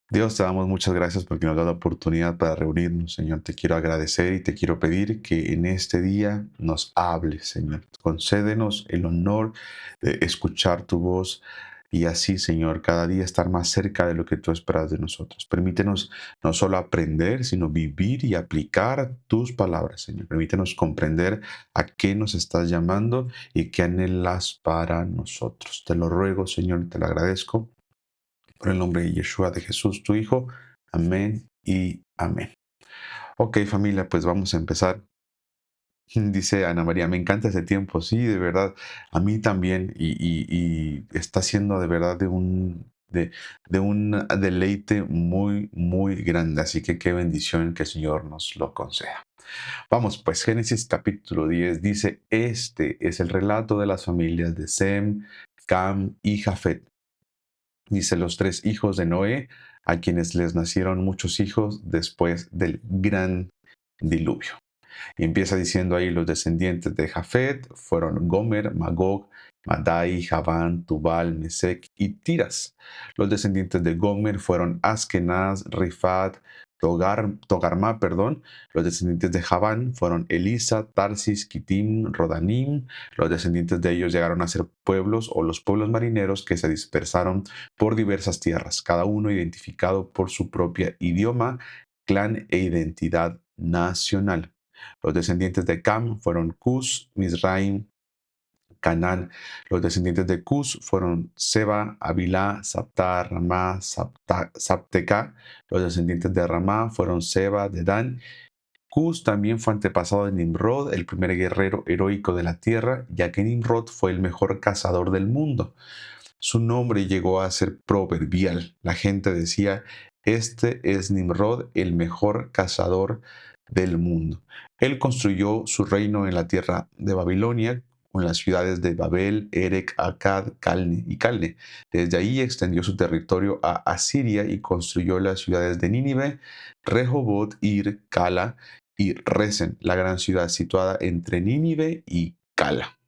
Dios, te damos muchas gracias porque nos da la oportunidad para reunirnos, Señor. Te quiero agradecer y te quiero pedir que en este día nos hables, Señor. Concédenos el honor de escuchar tu voz y así, Señor, cada día estar más cerca de lo que tú esperas de nosotros. Permítenos no solo aprender, sino vivir y aplicar tus palabras, Señor. Permítenos comprender a qué nos estás llamando y qué anhelas para nosotros. Te lo ruego, Señor, te lo agradezco. Por el nombre de Yeshua, de Jesús, tu Hijo. Amén y amén. Ok, familia, pues vamos a empezar. Dice Ana María, me encanta ese tiempo. Sí, de verdad, a mí también. Y está siendo de verdad de un deleite muy, muy grande. Así que qué bendición que el Señor nos lo conceda. Vamos, pues Génesis capítulo 10 dice, este es el relato de las familias de Sem, Cam y Jafet. Dice los tres hijos de Noé, a quienes les nacieron muchos hijos después del gran diluvio. Y empieza diciendo ahí los descendientes de Jafet fueron Gomer, Magog, Madai, Javán, Tubal, Mesec y Tiras. Los descendientes de Gomer fueron Askenaz, Rifat, Togarma, perdón. Los descendientes de Javán fueron Elisa, Tarsis, Kitim, Rodanim. Los descendientes de ellos llegaron a ser pueblos o los pueblos marineros que se dispersaron por diversas tierras, cada uno identificado por su propia idioma, clan e identidad nacional. Los descendientes de Cam fueron Cus, Mizraim, Canaán. Los descendientes de Cus fueron Seba, Avilá, Sapta, Ramá, Sapteca. Los descendientes de Ramá fueron Seba, Dedán. Cus también fue antepasado de Nimrod, el primer guerrero heroico de la tierra, ya que Nimrod fue el mejor cazador del mundo. Su nombre llegó a ser proverbial. La gente decía, este es Nimrod, el mejor cazador del mundo. Él construyó su reino en la tierra de Babilonia, con las ciudades de Babel, Erec, Akkad, Calne y Calne. Desde ahí extendió su territorio a Asiria y construyó las ciudades de Nínive, Rehobot, Ir, Cala y Resen, la gran ciudad situada entre Nínive y Cala.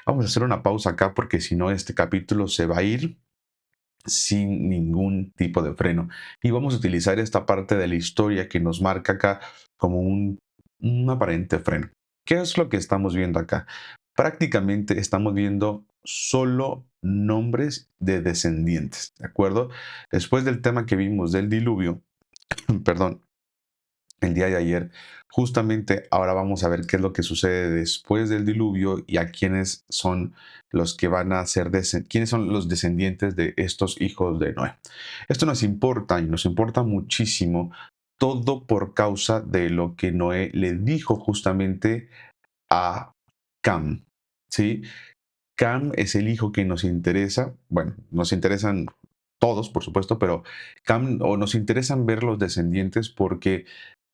Vamos a hacer una pausa acá porque si no este capítulo se va a ir sin ningún tipo de freno. Y vamos a utilizar esta parte de la historia que nos marca acá como un aparente freno. ¿Qué es lo que estamos viendo acá? Prácticamente estamos viendo solo nombres de descendientes, ¿de acuerdo? Después del tema que vimos del diluvio, perdón, el día de ayer. Justamente ahora vamos a ver qué es lo que sucede después del diluvio y a quiénes son los que van a ser quiénes son los descendientes de estos hijos de Noé. Esto nos importa y nos importa muchísimo todo por causa de lo que Noé le dijo justamente a Cam, ¿sí? Cam es el hijo que nos interesa, bueno, nos interesan todos, por supuesto, pero Cam o nos interesan ver los descendientes porque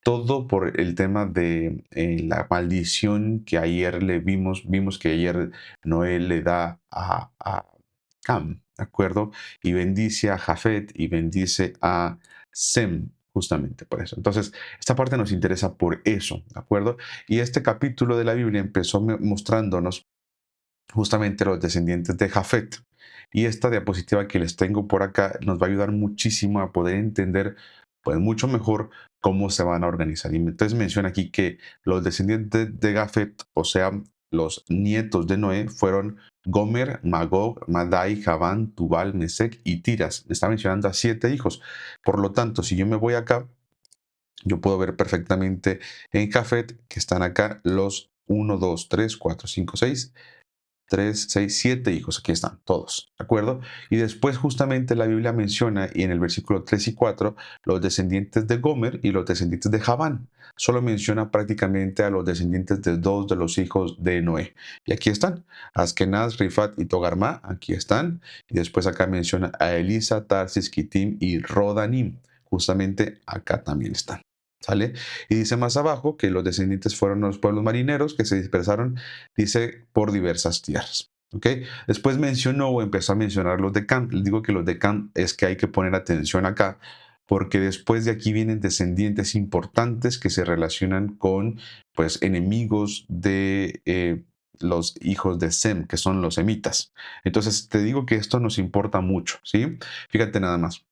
todo por el tema de la maldición que ayer vimos que ayer Noé le da a Cam, ¿de acuerdo? Y bendice a Jafet y bendice a Sem, justamente por eso. Entonces, esta parte nos interesa por eso, ¿de acuerdo? Y este capítulo de la Biblia empezó mostrándonos justamente los descendientes de Jafet. Y esta diapositiva que les tengo por acá nos va a ayudar muchísimo a poder entender pues mucho mejor cómo se van a organizar. Y entonces menciona aquí que los descendientes de Jafet, o sea, los nietos de Noé, fueron Gomer, Magog, Madai, Javán, Tubal, Mesec y Tiras. Me está mencionando a 7 hijos. Por lo tanto, si yo me voy acá, yo puedo ver perfectamente en Jafet que están acá los 1, 2, 3, 4, 5, 6 3, 6, 7 hijos, aquí están todos, ¿de acuerdo? Y después justamente la Biblia menciona, y en el versículo 3 y 4, los descendientes de Gomer y los descendientes de Javán. Solo menciona prácticamente a los descendientes de 2 de los hijos de Noé. Y aquí están, Askenaz, Rifat y Togarma, aquí están. Y después acá menciona a Elisa, Tarsis, Kitim y Rodanim. Justamente acá también están. ¿Sale? Y dice más abajo que los descendientes fueron los pueblos marineros que se dispersaron, dice, por diversas tierras. ¿Ok? Después mencionó o empezó a mencionar los de Cam. Les digo que los de Cam es que hay que poner atención acá, porque después de aquí vienen descendientes importantes que se relacionan con, pues, enemigos de los hijos de Sem, que son los semitas. Entonces, te digo que esto nos importa mucho, ¿sí? Fíjate nada más.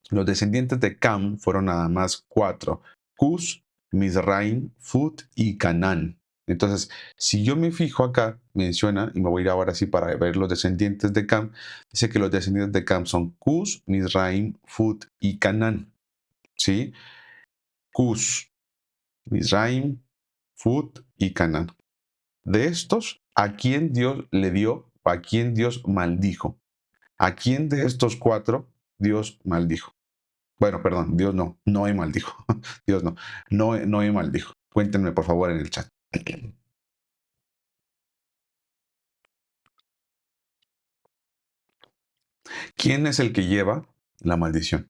Los descendientes de Cam fueron nada más cuatro: Cus, Mizraim, Fut y Canaán. Entonces, si yo me fijo acá, menciona, y me voy a ir ahora sí para ver los descendientes de Cam, dice que los descendientes de Cam son Cus, Mizraim, Fut y Canaán. ¿Sí? Cus, Mizraim, Fut y Canaán. De estos, ¿a quién Dios le dio o a quién Dios maldijo? ¿A quién de estos cuatro Dios maldijo? Bueno, perdón, Dios no, Noé maldijo. Dios no, Noé maldijo. Cuéntenme por favor en el chat. ¿Quién es el que lleva la maldición?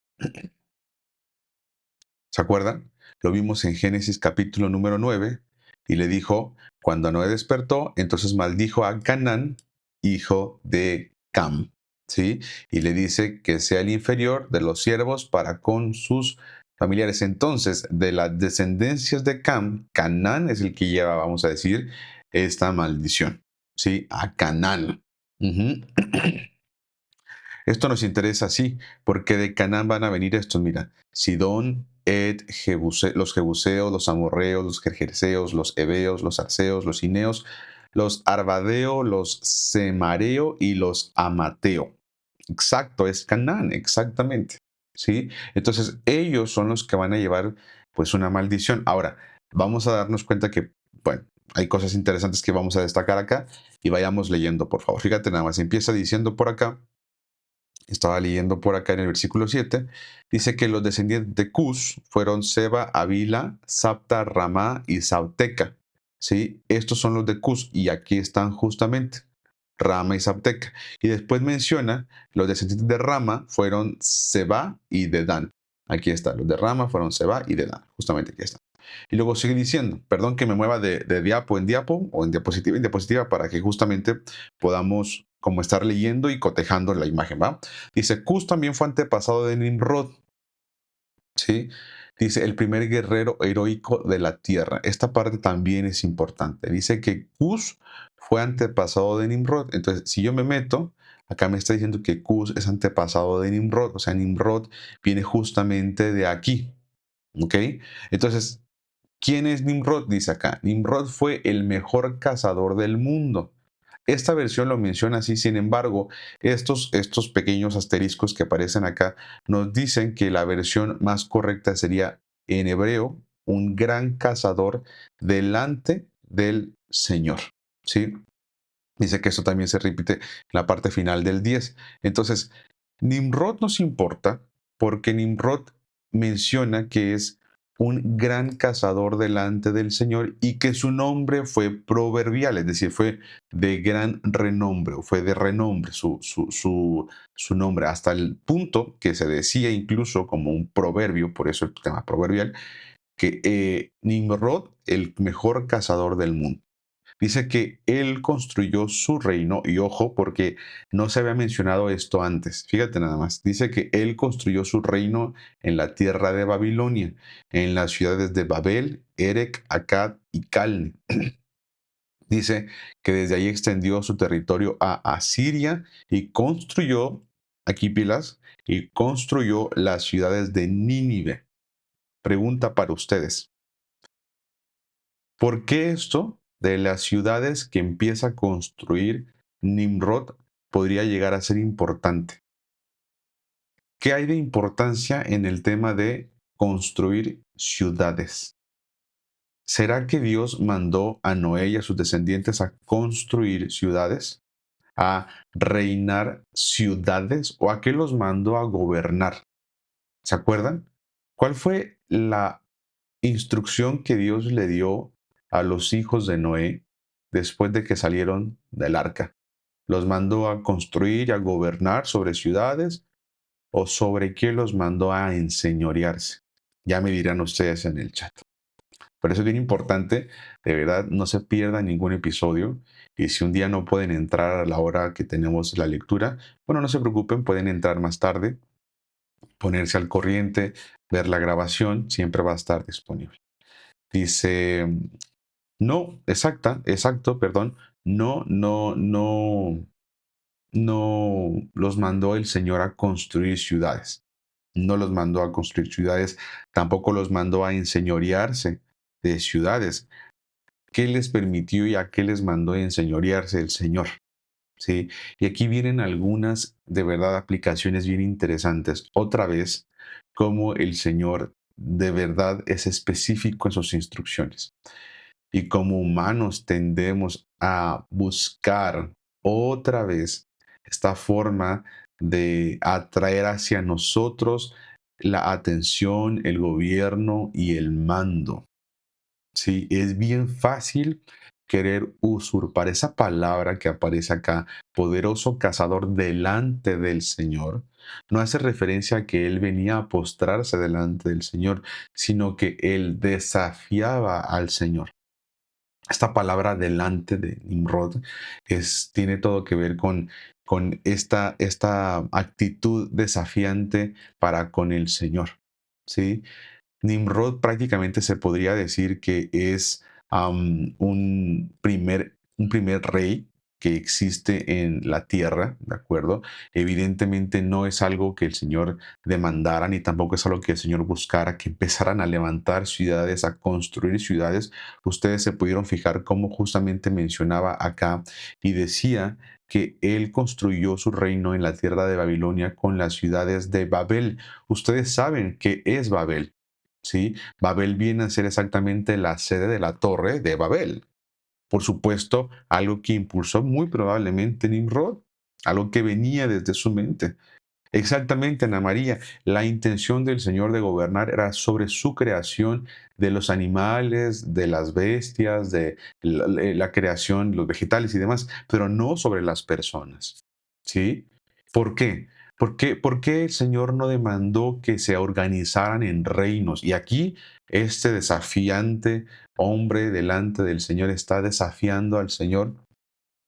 ¿Se acuerdan? Lo vimos en Génesis capítulo número 9 y le dijo, cuando Noé despertó, entonces maldijo a Canaán, hijo de Cam, ¿sí? Y le dice que sea el inferior de los siervos para con sus familiares. Entonces, de las descendencias de Cam, Canaán es el que lleva, vamos a decir, esta maldición, ¿sí? A Canaán. Ujú. Esto nos interesa, sí, porque de Canaán van a venir estos, mira, Sidón, Ed, los Jebuseos, los Amorreos, los Gergeseos, los Heveos, los Arceos, los Ineos, los Arbadeo, los Semareo y los Amateo. Exacto, es Canaán, exactamente. ¿Sí? Entonces, ellos son los que van a llevar pues una maldición. Ahora, vamos a darnos cuenta que, bueno, hay cosas interesantes que vamos a destacar acá y vayamos leyendo, por favor. Fíjate nada más, empieza diciendo por acá, estaba leyendo por acá en el versículo 7, dice que los descendientes de Cus fueron Seba, Avila, Sapta, Ramá y Sabteca. ¿Sí? Estos son los de Cus y aquí están justamente Rama y Sabteca. Y después menciona los descendientes de Rama fueron Seba y Dedán. Aquí está, los de Rama fueron Seba y Dedán, justamente aquí está. Y luego sigue diciendo, perdón que me mueva de diapo o en diapositiva para que justamente podamos como estar leyendo y cotejando la imagen, ¿va? Dice, Cus también fue antepasado de Nimrod, ¿sí? Dice, el primer guerrero heroico de la tierra. Esta parte también es importante. Dice que Cus fue antepasado de Nimrod. Entonces, si yo me meto, acá me está diciendo que Cus es antepasado de Nimrod. O sea, Nimrod viene justamente de aquí, ¿ok? Entonces, ¿quién es Nimrod? Dice acá. Nimrod fue el mejor cazador del mundo. Esta versión lo menciona así, sin embargo, estos pequeños asteriscos que aparecen acá nos dicen que la versión más correcta sería en hebreo, un gran cazador delante del Señor. ¿Sí? Dice que esto también se repite en la parte final del 10. Entonces, Nimrod nos importa porque Nimrod menciona que es un gran cazador delante del Señor y que su nombre fue proverbial, es decir, fue de gran renombre, o fue de renombre su nombre, hasta el punto que se decía incluso como un proverbio, por eso el tema proverbial, que Nimrod, el mejor cazador del mundo. Dice que él construyó su reino, y ojo, porque no se había mencionado esto antes. Fíjate nada más. Dice que él construyó su reino en la tierra de Babilonia, en las ciudades de Babel, Erec, Akkad y Calne. Dice que desde ahí extendió su territorio a Asiria y construyó, aquí pilas, y construyó las ciudades de Nínive. Pregunta para ustedes. ¿Por qué esto de las ciudades que empieza a construir Nimrod podría llegar a ser importante? ¿Qué hay de importancia en el tema de construir ciudades? ¿Será que Dios mandó a Noé y a sus descendientes a construir ciudades? ¿A reinar ciudades? ¿O a qué los mandó a gobernar? ¿Se acuerdan? ¿Cuál fue la instrucción que Dios le dio a los hijos de Noé después de que salieron del arca? ¿Los mandó a construir y a gobernar sobre ciudades o sobre qué los mandó a enseñorearse? Ya me dirán ustedes en el chat. Por eso es bien importante, de verdad, no se pierda ningún episodio. Y si un día no pueden entrar a la hora que tenemos la lectura, bueno, no se preocupen, pueden entrar más tarde, ponerse al corriente, ver la grabación, siempre va a estar disponible. Dice, no, exacto, perdón, no los mandó el Señor a construir ciudades. no los mandó a construir ciudades, tampoco los mandó a enseñorearse de ciudades. ¿Qué les permitió y a qué les mandó enseñorearse el Señor? ¿Sí? Y aquí vienen algunas de verdad aplicaciones bien interesantes. Otra vez, cómo el Señor de verdad es específico en sus instrucciones. Y como humanos tendemos a buscar otra vez esta forma de atraer hacia nosotros la atención, el gobierno y el mando. Sí, es bien fácil querer usurpar esa palabra que aparece acá, poderoso cazador delante del Señor. No hace referencia a que él venía a postrarse delante del Señor, sino que él desafiaba al Señor. Esta palabra delante de Nimrod tiene todo que ver con esta actitud desafiante para con el Señor. ¿Sí? Nimrod prácticamente se podría decir que es un primer rey que existe en la tierra, ¿de acuerdo? Evidentemente no es algo que el Señor demandara, ni tampoco es algo que el Señor buscara, que empezaran a levantar ciudades, a construir ciudades. Ustedes se pudieron fijar cómo justamente mencionaba acá y decía que él construyó su reino en la tierra de Babilonia con las ciudades de Babel. Ustedes saben qué es Babel. ¿Sí? Babel viene a ser exactamente la sede de la torre de Babel. Por supuesto, algo que impulsó muy probablemente Nimrod, algo que venía desde su mente. Exactamente, Ana María, la intención del Señor de gobernar era sobre su creación de los animales, de las bestias, de la creación, los vegetales y demás, pero no sobre las personas. ¿Sí? ¿Por qué? ¿Por qué el Señor no demandó que se organizaran en reinos? Y aquí este desafiante hombre delante del Señor está desafiando al Señor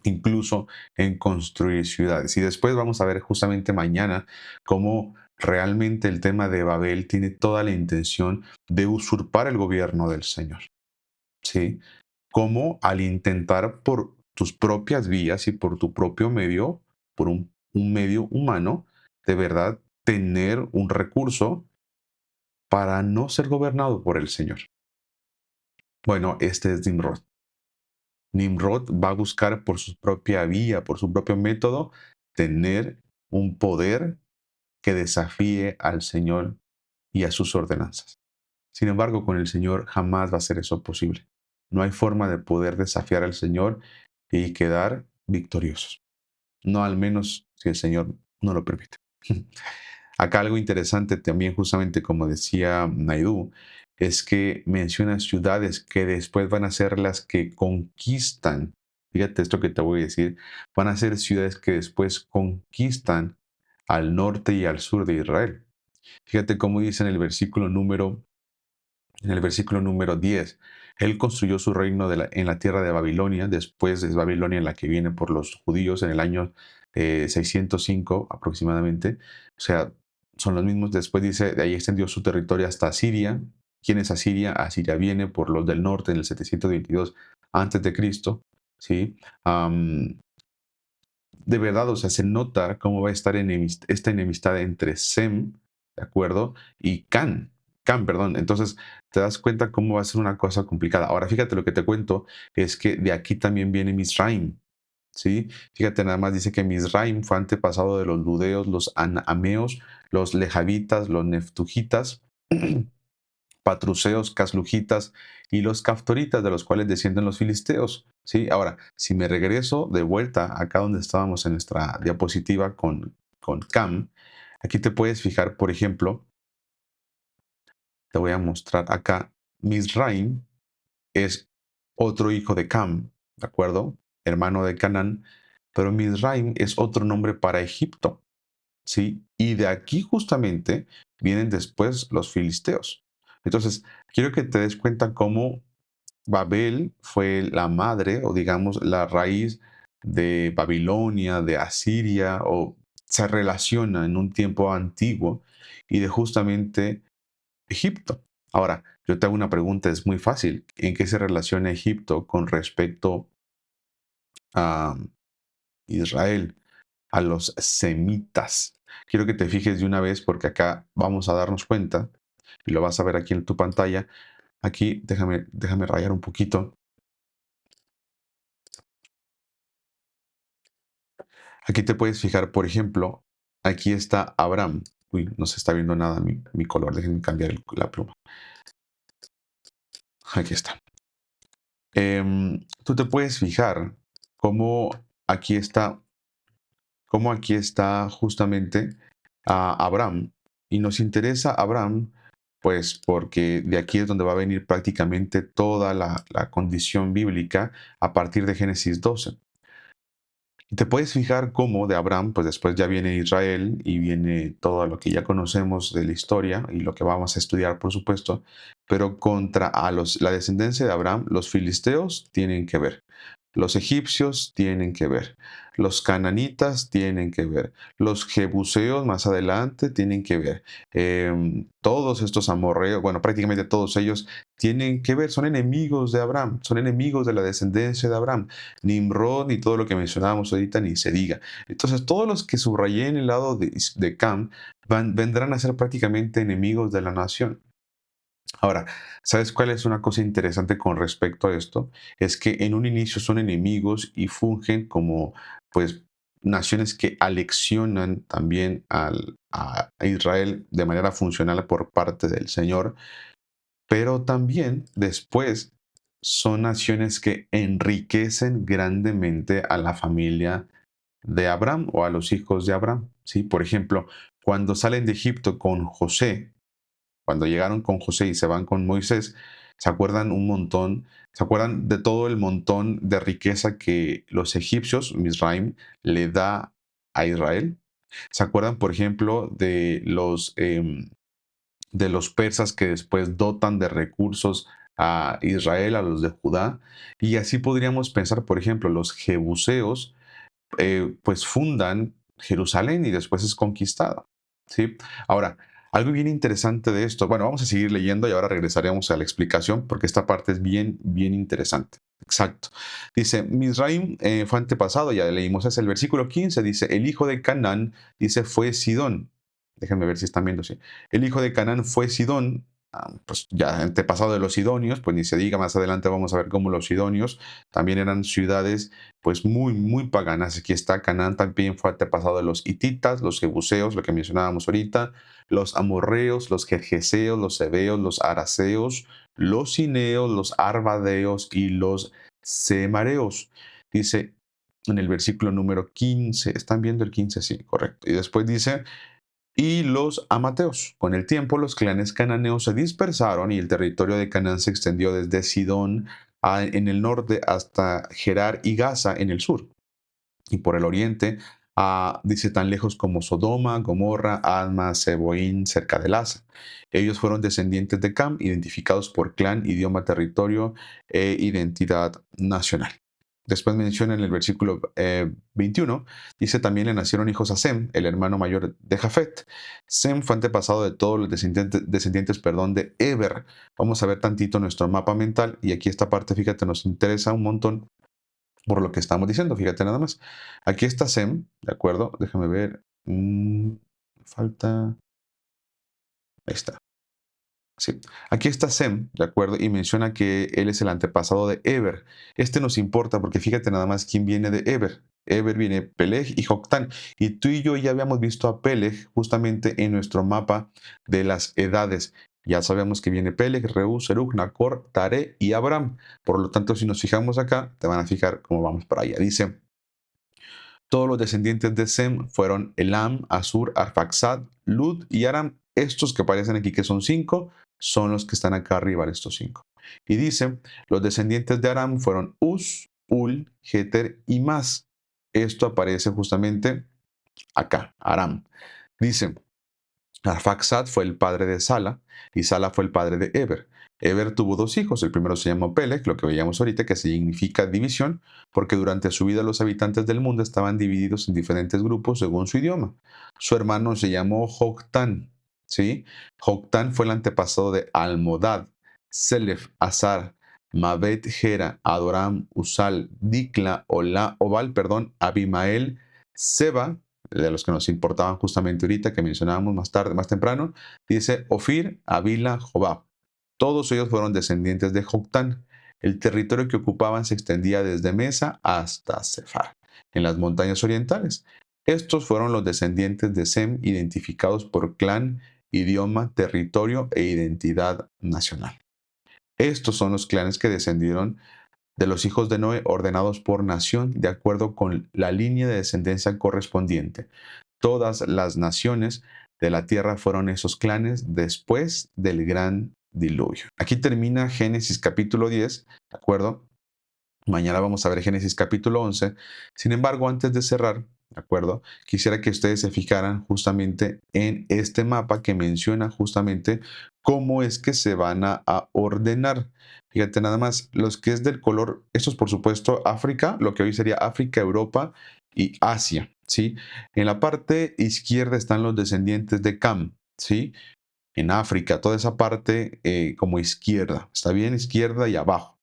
incluso en construir ciudades. Y después vamos a ver justamente mañana cómo realmente el tema de Babel tiene toda la intención de usurpar el gobierno del Señor. ¿Sí? Como al intentar por tus propias vías y por tu propio medio, por un medio humano, de verdad tener un recurso para no ser gobernado por el Señor. Bueno, este es Nimrod. Nimrod va a buscar por su propia vía, por su propio método, tener un poder que desafíe al Señor y a sus ordenanzas. Sin embargo, con el Señor jamás va a ser eso posible. No hay forma de poder desafiar al Señor y quedar victoriosos. No al menos si el Señor no lo permite. Acá algo interesante también, justamente como decía Naidu, es que menciona ciudades que después van a ser las que conquistan. Fíjate esto que te voy a decir. Van a ser ciudades que después conquistan al norte y al sur de Israel. Fíjate cómo dice en el versículo número 10, él construyó su reino en la tierra de Babilonia, después es Babilonia en la que viene por los judíos en el año 605 aproximadamente. O sea, son los mismos. Después dice, de ahí extendió su territorio hasta Asiria. ¿Quién es Asiria? Asiria viene por los del norte en el 722 antes de Cristo. ¿Sí? De verdad, o sea, se nota cómo va a estar esta enemistad entre Sem, ¿de acuerdo? Y Can, perdón. Entonces, te das cuenta cómo va a ser una cosa complicada. Ahora, fíjate, lo que te cuento es que de aquí también viene Misraim, ¿sí? Fíjate, nada más dice que Misraim fue antepasado de los ludeos, los anameos, los lejavitas, los neftujitas, patruceos, caslujitas y los caftoritas, de los cuales descienden los filisteos. ¿Sí? Ahora, si me regreso de vuelta acá donde estábamos en nuestra diapositiva con Cam, aquí te puedes fijar, por ejemplo, te voy a mostrar acá, Misraim es otro hijo de Cam, ¿de acuerdo? Hermano de Canaán, pero Misraim es otro nombre para Egipto, ¿sí? Y de aquí justamente vienen después los filisteos. Entonces, quiero que te des cuenta cómo Babel fue la madre o digamos la raíz de Babilonia, de Asiria, o se relaciona en un tiempo antiguo y de justamente Egipto. Ahora, yo te hago una pregunta, es muy fácil. ¿En qué se relaciona Egipto con respecto a Israel? A los semitas. Quiero que te fijes de una vez porque acá vamos a darnos cuenta, y lo vas a ver aquí en tu pantalla. Aquí déjame rayar un poquito. Aquí te puedes fijar, por ejemplo, aquí está Abraham. Uy, no se está viendo nada mi color, déjenme cambiar la pluma. Aquí está. Tú te puedes fijar cómo aquí está, cómo aquí está justamente a Abraham. Y nos interesa Abraham, pues porque de aquí es donde va a venir prácticamente toda la condición bíblica a partir de Génesis 12. Y te puedes fijar cómo de Abraham, pues después ya viene Israel y viene todo lo que ya conocemos de la historia y lo que vamos a estudiar, por supuesto, pero contra la descendencia de Abraham, los filisteos tienen que ver. Los egipcios tienen que ver, los cananitas tienen que ver, los jebuseos más adelante tienen que ver, todos estos amorreos, bueno, prácticamente todos ellos tienen que ver, son enemigos de Abraham, son enemigos de la descendencia de Abraham. Nimrod y todo lo que mencionábamos ahorita ni se diga. Entonces, todos los que subrayé en el lado de Cam vendrán a ser prácticamente enemigos de la nación. Ahora, ¿sabes cuál es una cosa interesante con respecto a esto? Es que en un inicio son enemigos y fungen como, pues, naciones que aleccionan también a Israel de manera funcional por parte del Señor, pero también después son naciones que enriquecen grandemente a la familia de Abraham o a los hijos de Abraham. ¿Sí? Por ejemplo, cuando salen de Egipto con José, cuando llegaron con José y se van con Moisés, se acuerdan un montón, se acuerdan de todo el montón de riqueza que los egipcios, Misraim, le da a Israel. ¿Se acuerdan, por ejemplo, de los persas que después dotan de recursos a Israel, a los de Judá? Y así podríamos pensar, por ejemplo, los jebuseos, pues fundan Jerusalén y después es conquistada. ¿Sí? Ahora, algo bien interesante de esto, bueno, vamos a seguir leyendo y ahora regresaremos a la explicación porque esta parte es bien, bien interesante. Exacto. Dice, Misraim fue antepasado, ya leímos, es el versículo 15, dice, el hijo de Canaán, dice, fue Sidón. Déjenme ver si están viendo, sí. El hijo de Canaán fue Sidón, pues ya antepasado de los sidonios, pues ni se diga, más adelante vamos a ver cómo los sidonios también eran ciudades pues muy, muy paganas. Aquí está Canaán, también fue antepasado de los hititas, los jebuseos, lo que mencionábamos ahorita, los amorreos, los gergeseos, los heveos, los araceos, los cineos, los arvadeos y los semareos. Dice en el versículo número 15, ¿están viendo el 15? Sí, correcto. Y después dice, y los amateos. Con el tiempo, los clanes cananeos se dispersaron y el territorio de Canaán se extendió desde Sidón en el norte hasta Gerar y Gaza en el sur. Y por el oriente, dice tan lejos como Sodoma, Gomorra, Adma, Seboín, cerca de Lasa. Ellos fueron descendientes de Cam, identificados por clan, idioma, territorio e identidad nacional. Después menciona en el versículo 21, dice también le nacieron hijos a Sem, el hermano mayor de Jafet. Sem fue antepasado de todos los descendientes, perdón, de Eber. Vamos a ver tantito nuestro mapa mental y aquí esta parte, fíjate, nos interesa un montón por lo que estamos diciendo, fíjate nada más. Aquí está Sem, ¿de acuerdo? Déjame ver. Falta. Ahí está. Sí. Aquí está Sem, ¿de acuerdo? Y menciona que él es el antepasado de Eber. Este nos importa porque fíjate nada más quién viene de Eber. Eber viene Peleg y Joctán. Y tú y yo ya habíamos visto a Peleg justamente en nuestro mapa de las edades. Ya sabemos que viene Peleg, Reú, Serug, Nacor, Tare y Abraham. Por lo tanto, si nos fijamos acá, te van a fijar cómo vamos para allá. Dice, todos los descendientes de Sem fueron Elam, Asur, Arfaxad, Lud y Aram. Estos que aparecen aquí, que son 5, son los que están acá arriba, estos 5. Y dice, los descendientes de Aram fueron Uz, Ul, Geter y Mas. Esto aparece justamente acá, Aram. Dice, Arfaxad fue el padre de Sala y Sala fue el padre de Eber. Eber tuvo 2 hijos, el primero se llamó Peleg, lo que veíamos ahorita, que significa división, porque durante su vida los habitantes del mundo estaban divididos en diferentes grupos según su idioma. Su hermano se llamó Joctán, ¿sí? Joctán fue el antepasado de Almodad, Selef, Azar, Mabet, Gera, Adoram, Usal, Dikla, Obal, perdón, Abimael, Seba, de los que nos importaban justamente ahorita, que mencionábamos más tarde, más temprano, dice Ofir, Havila, Jobab. Todos ellos fueron descendientes de Joctán. El territorio que ocupaban se extendía desde Mesa hasta Sefar, en las montañas orientales. Estos fueron los descendientes de Sem, identificados por clan, idioma, territorio e identidad nacional. Estos son los clanes que descendieron de los hijos de Noé, ordenados por nación de acuerdo con la línea de descendencia correspondiente. Todas las naciones de la tierra fueron esos clanes después del gran diluvio. Aquí termina Génesis capítulo 10, ¿de acuerdo? Mañana vamos a ver Génesis capítulo 11. Sin embargo, antes de cerrar, ¿de acuerdo? Quisiera que ustedes se fijaran justamente en este mapa que menciona justamente cómo es que se van a ordenar. Fíjate nada más, los que es del color, esto es por supuesto África, lo que hoy sería África, Europa y Asia, ¿sí? En la parte izquierda están los descendientes de Cam, ¿sí? En África, toda esa parte como izquierda, ¿está bien? Izquierda y abajo.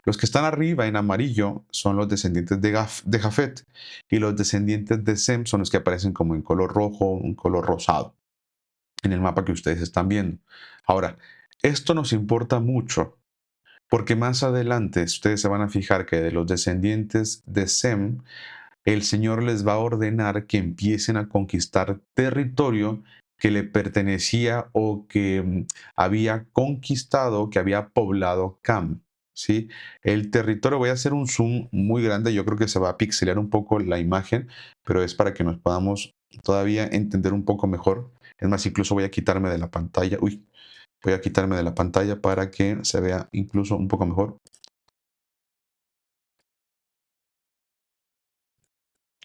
Los que están arriba en amarillo son los descendientes de Jafet y los descendientes de Sem son los que aparecen como en color rojo, un color rosado, en el mapa que ustedes están viendo. Ahora, esto nos importa mucho porque más adelante ustedes se van a fijar que de los descendientes de Sem, el Señor les va a ordenar que empiecen a conquistar territorio que le pertenecía o que había conquistado, que había poblado Cam. ¿Sí? El territorio, voy a hacer un zoom muy grande, yo creo que se va a pixelar un poco la imagen, pero es para que nos podamos todavía entender un poco mejor. Es más, incluso voy a quitarme de la pantalla. Uy, voy a quitarme de la pantalla para que se vea incluso un poco mejor.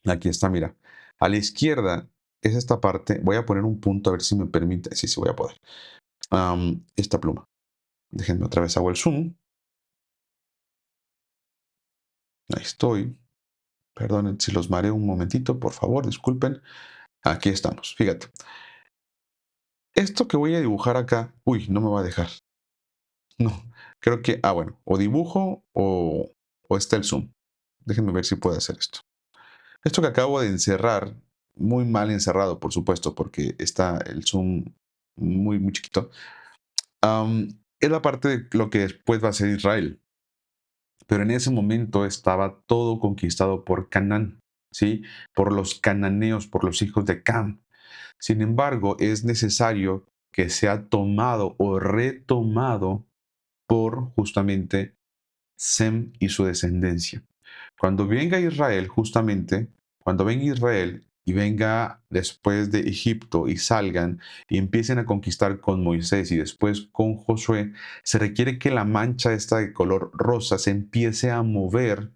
Aquí está, mira. A la izquierda es esta parte. Voy a poner un punto a ver si me permite. Sí, sí, voy a poder. Esta pluma. Déjenme otra vez hago el zoom. Ahí estoy. Perdonen si los mareo un momentito, por favor, disculpen. Aquí estamos. Fíjate. Esto que voy a dibujar acá. Uy, no me va a dejar. No. Creo que. Ah, bueno. O dibujo o está el zoom. Déjenme ver si puedo hacer esto. Esto que acabo de encerrar, muy mal encerrado, por supuesto, porque está el zoom muy, muy chiquito. Es la parte de lo que después va a ser Israel. Pero en ese momento estaba todo conquistado por Canaán, ¿sí? Por los cananeos, por los hijos de Cam. Sin embargo, es necesario que sea tomado o retomado por justamente Sem y su descendencia. Cuando venga Israel, justamente, cuando venga Israel y venga después de Egipto y salgan y empiecen a conquistar con Moisés y después con Josué, se requiere que la mancha esta de color rosa se empiece a mover,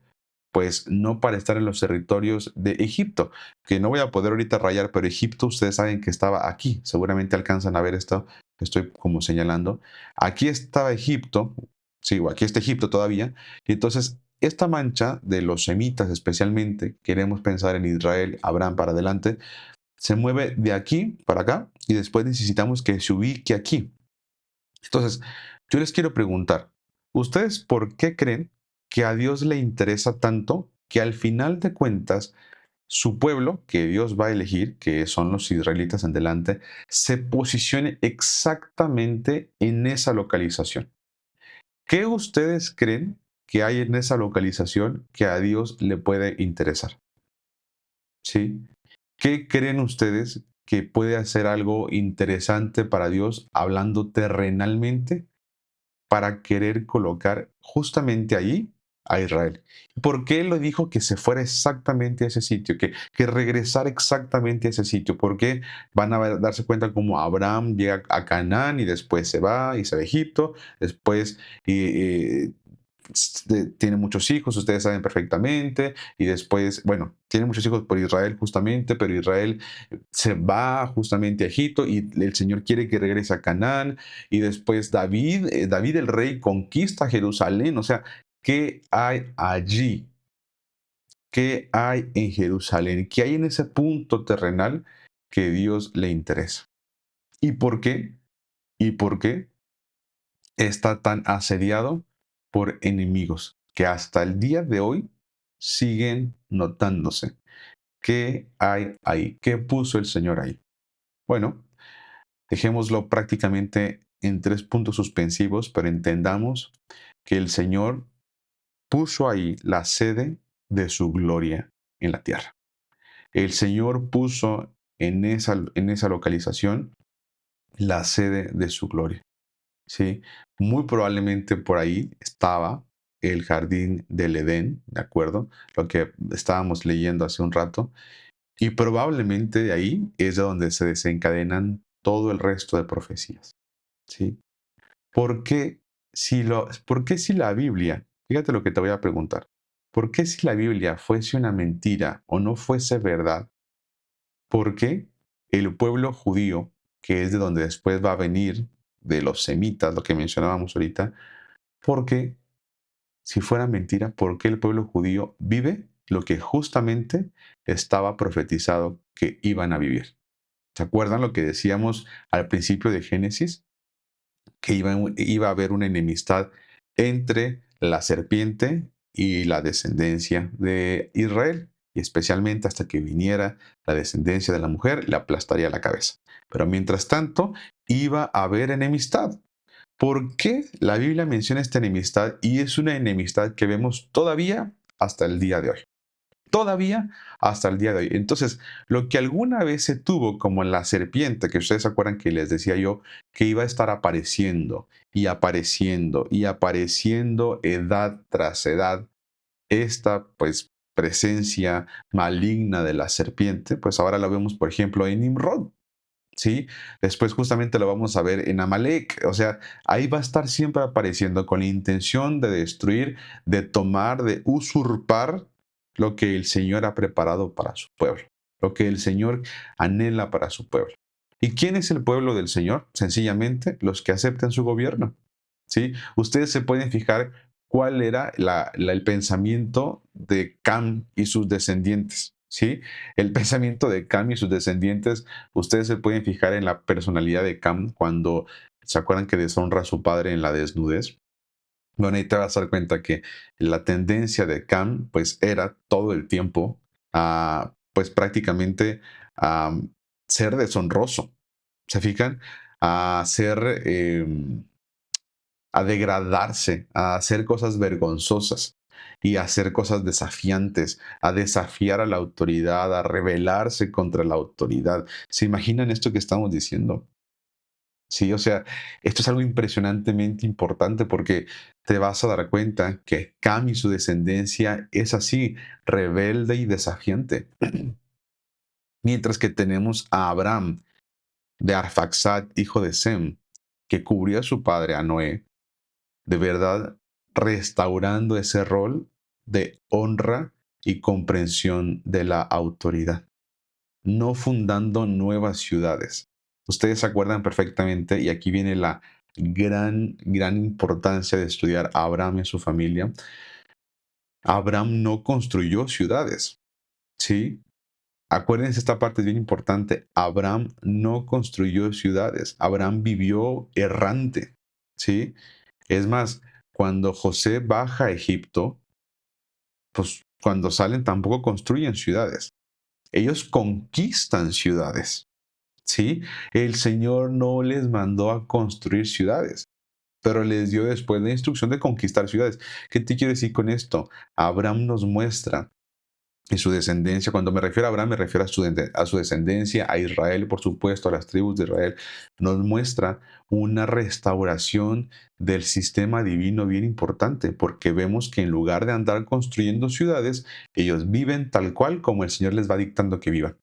pues no para estar en los territorios de Egipto, que no voy a poder ahorita rayar, pero Egipto ustedes saben que estaba aquí, seguramente alcanzan a ver esto, que estoy como señalando. Aquí estaba Egipto, sí, o aquí está Egipto todavía, y entonces esta mancha de los semitas especialmente, queremos pensar en Israel, Abraham para adelante, se mueve de aquí para acá y después necesitamos que se ubique aquí. Entonces, yo les quiero preguntar, ¿ustedes por qué creen que a Dios le interesa tanto que al final de cuentas su pueblo, que Dios va a elegir, que son los israelitas en delante, se posicione exactamente en esa localización? ¿Qué ustedes creen que hay en esa localización que a Dios le puede interesar? ¿Sí? ¿Qué creen ustedes que puede hacer algo interesante para Dios hablando terrenalmente para querer colocar justamente ahí a Israel? ¿Por qué lo dijo que se fuera exactamente a ese sitio, que regresara exactamente a ese sitio? Porque van a darse cuenta cómo Abraham llega a Canaán y después se va y se va a Egipto, después tiene muchos hijos, ustedes saben perfectamente, y después, bueno, tiene muchos hijos por Israel justamente, pero Israel se va justamente a Egipto y el Señor quiere que regrese a Canaán, y después David el rey conquista Jerusalén, o sea, ¿qué hay allí? ¿Qué hay en Jerusalén? ¿Qué hay en ese punto terrenal que Dios le interesa? ¿Y por qué? ¿Y por qué está tan asediado por enemigos que hasta el día de hoy siguen notándose? ¿Qué hay ahí? ¿Qué puso el Señor ahí? Bueno, dejémoslo prácticamente en tres puntos suspensivos, pero entendamos que el Señor puso ahí la sede de su gloria en la tierra. El Señor puso en esa localización la sede de su gloria. ¿Sí? Muy probablemente por ahí estaba el jardín del Edén, ¿de acuerdo? Lo que estábamos leyendo hace un rato. Y probablemente de ahí es de donde se desencadenan todo el resto de profecías. ¿Sí? ¿Por qué si la Biblia, fíjate lo que te voy a preguntar, ¿por qué si la Biblia fuese una mentira o no fuese verdad? ¿Por qué el pueblo judío, que es de donde después va a venir, de los semitas, lo que mencionábamos ahorita, porque si fuera mentira, ¿por qué el pueblo judío vive lo que justamente estaba profetizado que iban a vivir? ¿Se acuerdan lo que decíamos al principio de Génesis? Que iba a haber una enemistad entre la serpiente y la descendencia de Israel, y especialmente hasta que viniera la descendencia de la mujer, le aplastaría la cabeza. Pero mientras tanto, iba a haber enemistad. ¿Por qué la Biblia menciona esta enemistad? Y es una enemistad que vemos todavía hasta el día de hoy. Todavía hasta el día de hoy. Entonces, lo que alguna vez se tuvo como la serpiente, que ustedes se acuerdan que les decía yo, que iba a estar apareciendo y apareciendo y apareciendo edad tras edad, esta pues presencia maligna de la serpiente, pues ahora la vemos, por ejemplo, en Nimrod. ¿Sí? Después justamente lo vamos a ver en Amalek, o sea, ahí va a estar siempre apareciendo con la intención de destruir, de tomar, de usurpar lo que el Señor ha preparado para su pueblo, lo que el Señor anhela para su pueblo. ¿Y quién es el pueblo del Señor? Sencillamente los que aceptan su gobierno. ¿Sí? Ustedes se pueden fijar cuál era el pensamiento de Cam y sus descendientes. ¿Sí? El pensamiento de Cam y sus descendientes, ustedes se pueden fijar en la personalidad de Cam cuando se acuerdan que deshonra a su padre en la desnudez. Bueno, ahí te vas a dar cuenta que la tendencia de Cam, pues era todo el tiempo a, pues prácticamente a ser deshonroso. ¿Se fijan? A ser, a degradarse, a hacer cosas vergonzosas y a hacer cosas desafiantes, a desafiar a la autoridad, a rebelarse contra la autoridad. ¿Se imaginan esto que estamos diciendo? Sí, o sea, esto es algo impresionantemente importante porque te vas a dar cuenta que Cam y su descendencia es así, rebelde y desafiante. Mientras que tenemos a Abraham de Arfaxad, hijo de Sem, que cubrió a su padre, a Noé, de verdad restaurando ese rol de honra y comprensión de la autoridad, no fundando nuevas ciudades. Ustedes se acuerdan perfectamente, y aquí viene la gran importancia de estudiar a Abraham y su familia. Abraham no construyó ciudades, ¿sí? Acuérdense, esta parte es bien importante. Abraham no construyó ciudades. Abraham vivió errante, ¿sí? Es más, cuando José baja a Egipto, pues cuando salen tampoco construyen ciudades. Ellos conquistan ciudades, ¿sí? El Señor no les mandó a construir ciudades, pero les dio después la instrucción de conquistar ciudades. ¿Qué te quiero decir con esto? Abraham nos muestra y su descendencia, cuando me refiero a Abraham, me refiero a su descendencia, a Israel, por supuesto, a las tribus de Israel, nos muestra una restauración del sistema divino bien importante, porque vemos que en lugar de andar construyendo ciudades, ellos viven tal cual como el Señor les va dictando que vivan.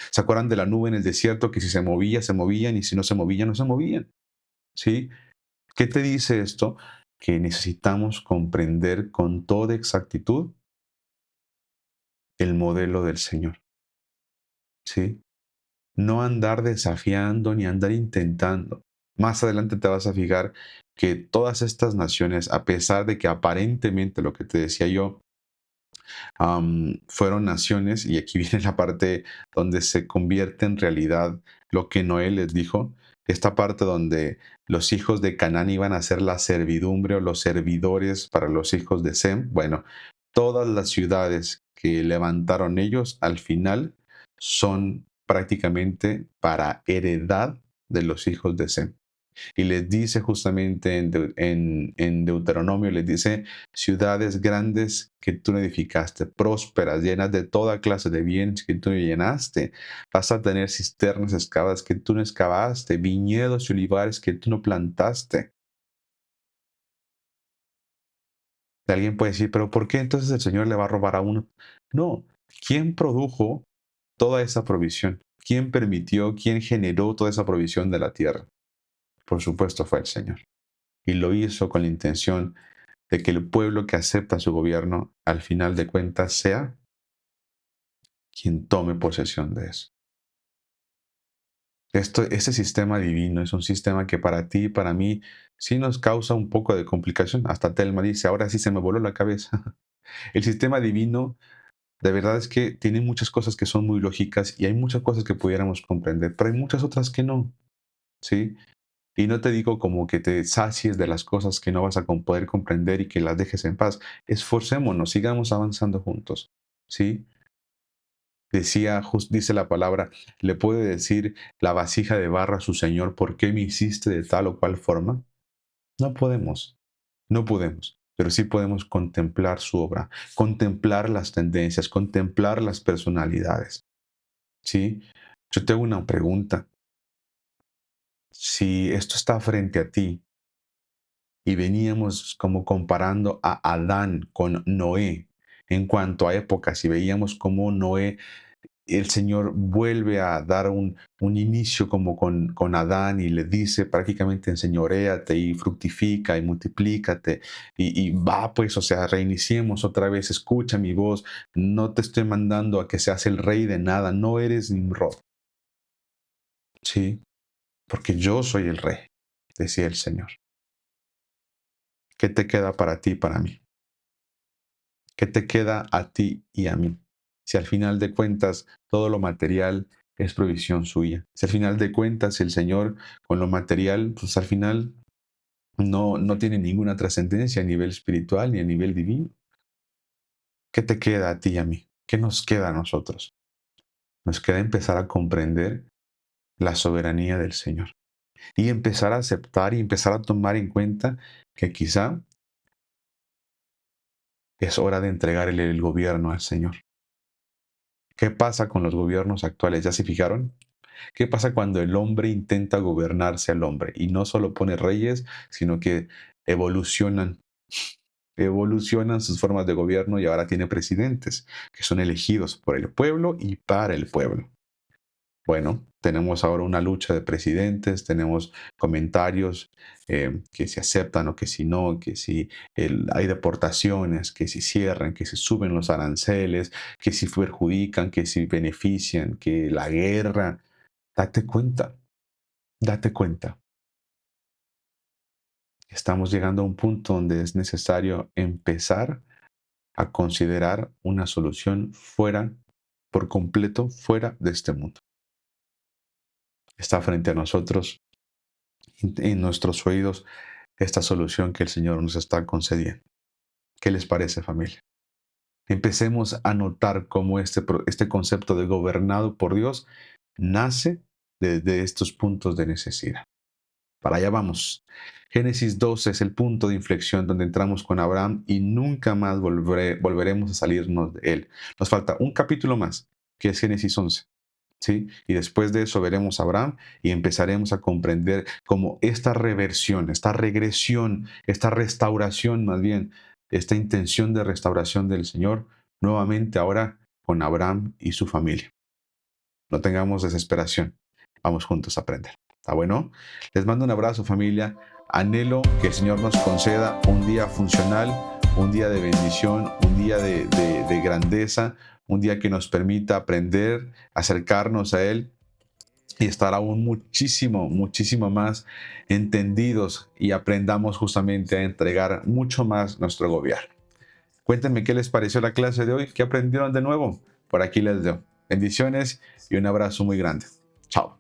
¿Se acuerdan de la nube en el desierto que si se movía, se movían y si no se movían, no se movían? ¿Sí? ¿Qué te dice esto? Que necesitamos comprender con toda exactitud el modelo del Señor. ¿Sí? No andar desafiando ni andar intentando. Más adelante te vas a fijar que todas estas naciones, a pesar de que aparentemente lo que te decía yo, fueron naciones, y aquí viene la parte donde se convierte en realidad lo que Noé les dijo, esta parte donde los hijos de Canaán iban a ser la servidumbre o los servidores para los hijos de Sem. Bueno, todas las ciudades que levantaron ellos al final son prácticamente para heredad de los hijos de Sem. Y les dice justamente en Deuteronomio, les dice, ciudades grandes que tú no edificaste, prósperas, llenas de toda clase de bienes que tú no llenaste. Vas a tener cisternas excavadas que tú no excavaste, viñedos y olivares que tú no plantaste. Alguien puede decir, pero ¿por qué entonces el Señor le va a robar a uno? No, ¿quién produjo toda esa provisión? ¿Quién permitió, quién generó toda esa provisión de la tierra? Por supuesto fue el Señor. Y lo hizo con la intención de que el pueblo que acepta su gobierno, al final de cuentas, sea quien tome posesión de eso. Este sistema divino es un sistema que para ti y para mí sí nos causa un poco de complicación. Hasta Telma dice, ahora sí se me voló la cabeza. El sistema divino, de verdad es que tiene muchas cosas que son muy lógicas y hay muchas cosas que pudiéramos comprender, pero hay muchas otras que no, ¿sí? Y no te digo como que te sacies de las cosas que no vas a poder comprender y que las dejes en paz. Esforcémonos, sigamos avanzando juntos, ¿sí? Dice la palabra, le puede decir la vasija de barro a su señor, ¿por qué me hiciste de tal o cual forma? No podemos, no podemos, pero sí podemos contemplar su obra, contemplar las tendencias, contemplar las personalidades, ¿sí? Yo te hago una pregunta. Si esto está frente a ti y veníamos como comparando a Adán con Noé en cuanto a épocas y veíamos cómo Noé, el Señor vuelve a dar un inicio como con Adán y le dice prácticamente enseñoréate y fructifica y multiplícate y va pues, o sea, reiniciemos otra vez, escucha mi voz, no te estoy mandando a que seas el rey de nada, no eres Nimrod, sí, porque yo soy el rey, decía el Señor. ¿Qué te queda para ti y para mí? ¿Qué te queda a ti y a mí? Si al final de cuentas todo lo material es provisión suya. Si al final de cuentas el Señor con lo material, pues al final no tiene ninguna trascendencia a nivel espiritual ni a nivel divino. ¿Qué te queda a ti y a mí? ¿Qué nos queda a nosotros? Nos queda empezar a comprender la soberanía del Señor y empezar a aceptar y empezar a tomar en cuenta que quizá es hora de entregarle el gobierno al Señor. ¿Qué pasa con los gobiernos actuales? ¿Ya se fijaron? ¿Qué pasa cuando el hombre intenta gobernarse al hombre? Y no solo pone reyes, sino que evolucionan, evolucionan sus formas de gobierno y ahora tiene presidentes que son elegidos por el pueblo y para el pueblo. Bueno, tenemos ahora una lucha de presidentes, tenemos comentarios que si aceptan o que si no, que si hay deportaciones, que si cierran, que si suben los aranceles, que si perjudican, que si benefician, que la guerra. Date cuenta, date cuenta. Estamos llegando a un punto donde es necesario empezar a considerar una solución fuera, por completo, fuera de este mundo. Está frente a nosotros, en nuestros oídos, esta solución que el Señor nos está concediendo. ¿Qué les parece, familia? Empecemos a notar cómo este concepto de gobernado por Dios nace desde estos puntos de necesidad. Para allá vamos. Génesis 12 es el punto de inflexión donde entramos con Abraham y nunca más volveremos a salirnos de él. Nos falta un capítulo más, que es Génesis 11. ¿Sí? Y después de eso veremos a Abraham y empezaremos a comprender cómo esta reversión, esta regresión, esta restauración más bien, esta intención de restauración del Señor, nuevamente ahora con Abraham y su familia. No tengamos desesperación. Vamos juntos a aprender. ¿Está bueno? Les mando un abrazo, familia. Anhelo que el Señor nos conceda un día funcional, un día de bendición, un día de grandeza, un día que nos permita aprender, acercarnos a Él y estar aún muchísimo más entendidos y aprendamos justamente a entregar mucho más nuestro gobierno. Cuéntenme qué les pareció la clase de hoy, qué aprendieron de nuevo. Por aquí les dejo. Bendiciones y un abrazo muy grande. Chao.